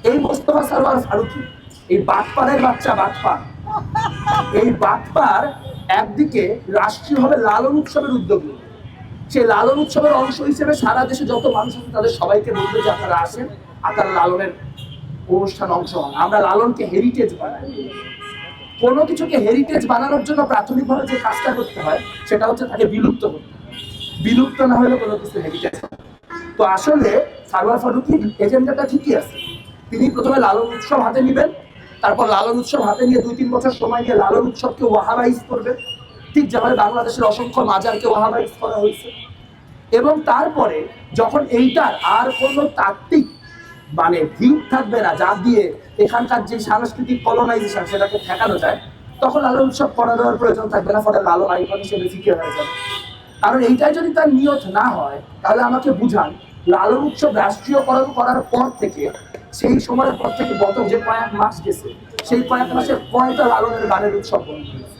এই মোস্তফা সরোয়ার ফারুকী, এই বাটপারের বাচ্চা বাটপার, এই বাটপার একদিকে রাষ্ট্রীয়ভাবে লালন উৎসবের উদ্যোগ নেবে। সেই লালন উৎসবের অংশ হিসেবে সারা দেশে যত মানুষ আছে তাদের সবাইকে বলবে যে আপনারা আসেন, আপনারা লালনের অনুষ্ঠান অংশ হন। আমরা লালনকে হেরিটেজ বানাই। কোনো কিছুকে হেরিটেজ বানানোর জন্য প্রাথমিকভাবে যে কাজটা করতে হয় সেটা হচ্ছে তাকে বিলুপ্ত করতে। বিলুপ্ত না হলে কোনো কিছু হেরিটেজ হয়। তো আসলে সারোয়ার ফারুকীর এজেন্ডাটা ঠিকই আছে। তিনি প্রথমে লালন উৎসব হাতে নেবেন, তারপর লালন উৎসব হাতে নিয়ে 2-3 বছর সময় নিয়ে লালন উৎসবকে ওয়াহাবাইজ করবেন, ঠিক যেভাবে বাংলাদেশের অসংখ্য মাজারকে ওয়াহাবাইজ করা হয়েছে। এবং তারপরে যখন এইটার আর কোনো তাত্ত্বিক মানে ভিত থাকবে না, যা দিয়ে এখানকার যে সাংস্কৃতিক কলোনাইজেশন সেটাকে ঠেকানো যায়, তখন লালন উৎসব করা দেওয়ার প্রয়োজন থাকবে না, ফলে লালন আইকন হিসেবে ফিকে হয়ে যাবে। কারণ এইটাই যদি তার নিয়ত না হয় তাহলে আমাকে বুঝান লালন উৎসব রাষ্ট্রীয়করণ করার পর থেকে, সেই সময়ের পর থেকে গত যে কয়েক মাস গেছে, সেই কয়েক মাসে কয়টা লালনের গানের উৎসব বন্ধ হয়েছে?